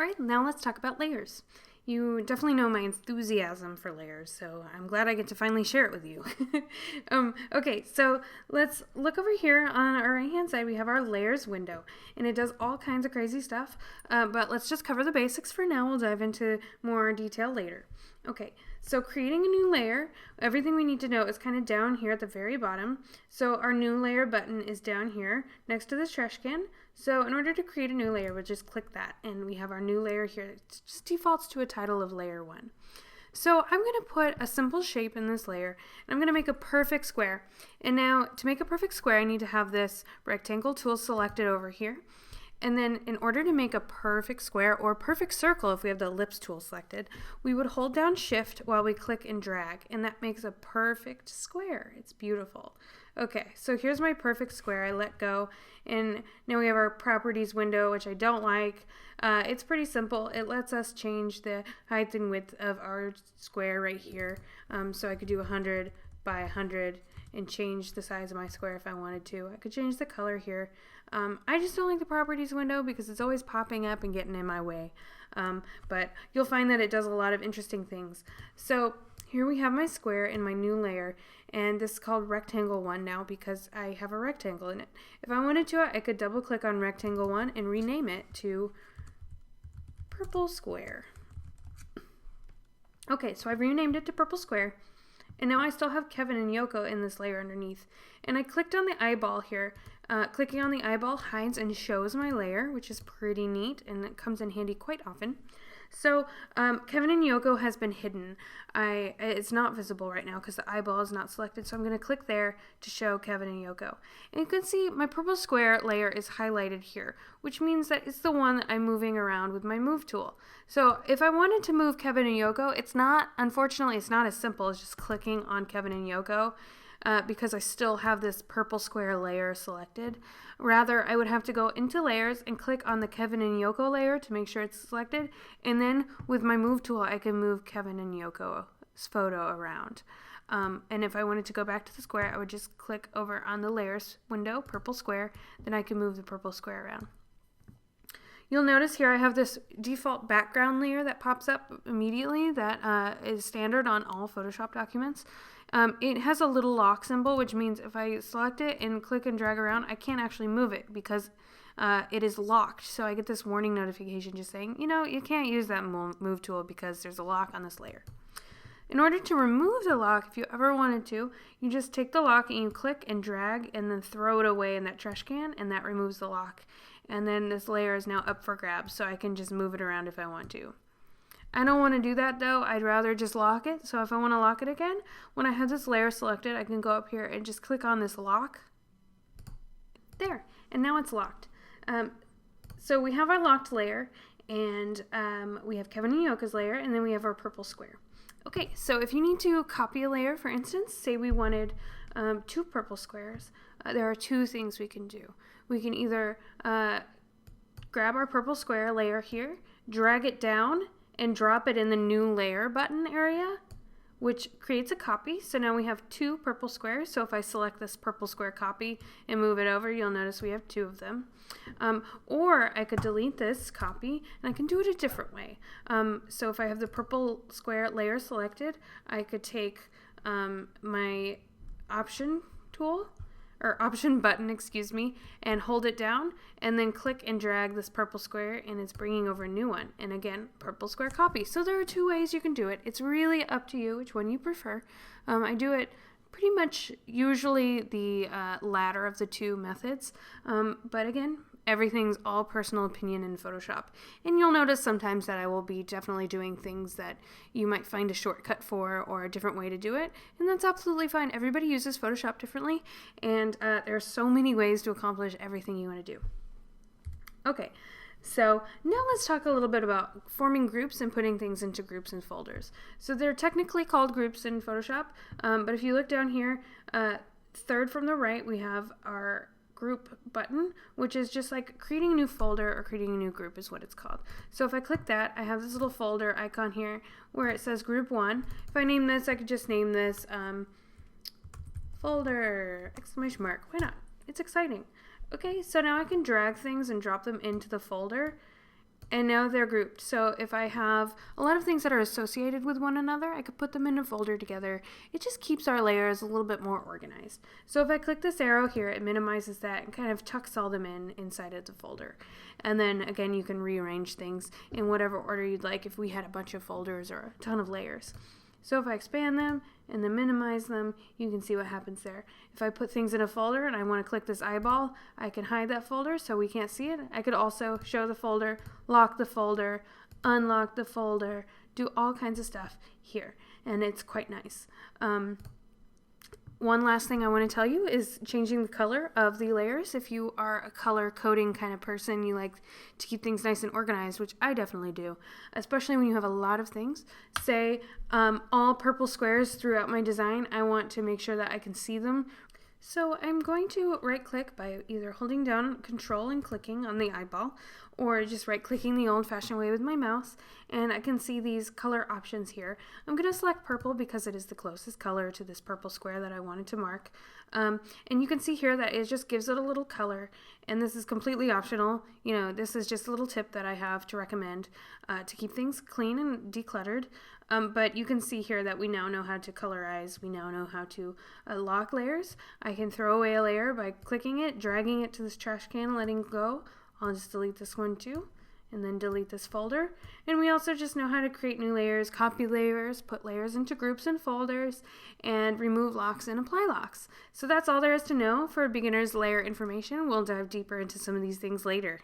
All right, now let's talk about layers. You definitely know my enthusiasm for layers, so I'm glad I get to finally share it with you. Okay, so let's look over here on our right-hand side. We have our layers window, and it does all kinds of crazy stuff, but let's just cover the basics for now. We'll dive into more detail later. Okay, so creating a new layer, everything we need to know is kind of down here at the very bottom. So our new layer button is down here next to this trash can. So in order to create a new layer, we'll just click that and we have our new layer here. It just defaults to a title of layer 1. So I'm going to put a simple shape in this layer and I'm going to make a perfect square. And now to make a perfect square, I need to have this rectangle tool selected over here. And then in order to make a perfect square or perfect circle, if we have the ellipse tool selected, we would hold down shift while we click and drag, and that makes a perfect square. It's beautiful. Okay, so here's my perfect square. I let go, and now we have our properties window, which I don't like. It's pretty simple. It lets us change the height and width of our square right here. So I could do 100 by 100 and change the size of my square if I wanted to. I could change the color here. I just don't like the properties window because it's always popping up and getting in my way. But you'll find that it does a lot of interesting things. So here we have my square in my new layer, and this is called rectangle 1 now because I have a rectangle in it. If I wanted to, I could double click on rectangle 1 and rename it to purple square. Okay, so I've renamed it to purple square. And now I still have Kevin and Yoko in this layer underneath. And I clicked on the eyeball here. Clicking on the eyeball hides and shows my layer, which is pretty neat, and it comes in handy quite often. So Kevin and Yoko has been hidden. It's not visible right now because the eyeball is not selected, so I'm going to click there to show Kevin and Yoko. And you can see my purple square layer is highlighted here, which means that it's the one that I'm moving around with my move tool. So if I wanted to move Kevin and Yoko, unfortunately, it's not as simple as just clicking on Kevin and Yoko. Because I still have this purple square layer selected. Rather, I would have to go into layers and click on the Kevin and Yoko layer to make sure it's selected, and then with my move tool I can move Kevin and Yoko's photo around. And if I wanted to go back to the square, I would just click over on the layers window, purple square, then I can move the purple square around. You'll notice here I have this default background layer that pops up immediately that is standard on all Photoshop documents. It has a little lock symbol, which means if I select it and click and drag around, I can't actually move it because it is locked. So I get this warning notification just saying, you can't use that move tool because there's a lock on this layer. In order to remove the lock, if you ever wanted to, you just take the lock and you click and drag and then throw it away in that trash can, and that removes the lock. And then this layer is now up for grabs, so I can just move it around if I want to. I don't want to do that though. I'd rather just lock it. So if I want to lock it again, when I have this layer selected, I can go up here and just click on this lock. There, and now it's locked. So we have our locked layer, and we have Kevin and Yoko's layer, and then we have our purple square. Okay, so if you need to copy a layer, for instance, say we wanted 2 purple squares, there are 2 things we can do. We can either grab our purple square layer here, drag it down, and drop it in the new layer button area, which creates a copy. So now we have 2 purple squares. So if I select this purple square copy and move it over, you'll notice we have 2 of them. Or I could delete this copy, and I can do it a different way. So if I have the purple square layer selected, I could take my option button, and hold it down, and then click and drag this purple square, and it's bringing over a new one. And again, purple square copy. So there are 2 ways you can do it. It's really up to you which one you prefer. I do it pretty much usually the latter of the 2 methods. But again, everything's all personal opinion in Photoshop. And you'll notice sometimes that I will be definitely doing things that you might find a shortcut for or a different way to do it. And that's absolutely fine. Everybody uses Photoshop differently, and there are so many ways to accomplish everything you want to do. Okay, so now let's talk a little bit about forming groups and putting things into groups and folders. So they're technically called groups in Photoshop, but if you look down here, third from the right, we have our group button, which is just like creating a new folder or creating a new group is what it's called. So if I click that, I have this little folder icon here where it says group 1. If I name this, I could just name this folder ! Why not? It's exciting. Okay, so now I can drag things and drop them into the folder And now they're grouped. So if I have a lot of things that are associated with one another, I could put them in a folder together. It just keeps our layers a little bit more organized. So if I click this arrow here, it minimizes that and kind of tucks all them inside of the folder. And then again, you can rearrange things in whatever order you'd like if we had a bunch of folders or a ton of layers. So if I expand them and then minimize them, you can see what happens there. If I put things in a folder and I want to click this eyeball, I can hide that folder so we can't see it. I could also show the folder, lock the folder, unlock the folder, do all kinds of stuff here, and it's quite nice. One last thing I want to tell you is changing the color of the layers. If you are a color coding kind of person, you like to keep things nice and organized, which I definitely do, especially when you have a lot of things. Say all purple squares throughout my design, I want to make sure that I can see them. So I'm going to right click by either holding down Control and clicking on the eyeball, or just right clicking the old fashioned way with my mouse, and I can see these color options here. I'm going to select purple because it is the closest color to this purple square that I wanted to mark. And you can see here that it just gives it a little color, and this is completely optional. You know, this is just a little tip that I have to recommend to keep things clean and decluttered. But you can see here that we now know how to colorize. We now know how to lock layers. I can throw away a layer by clicking it, dragging it to this trash can, letting it go. I'll just delete this one too, and then delete this folder. And we also just know how to create new layers, copy layers, put layers into groups and folders, and remove locks and apply locks. So that's all there is to know for beginners layer information. We'll dive deeper into some of these things later.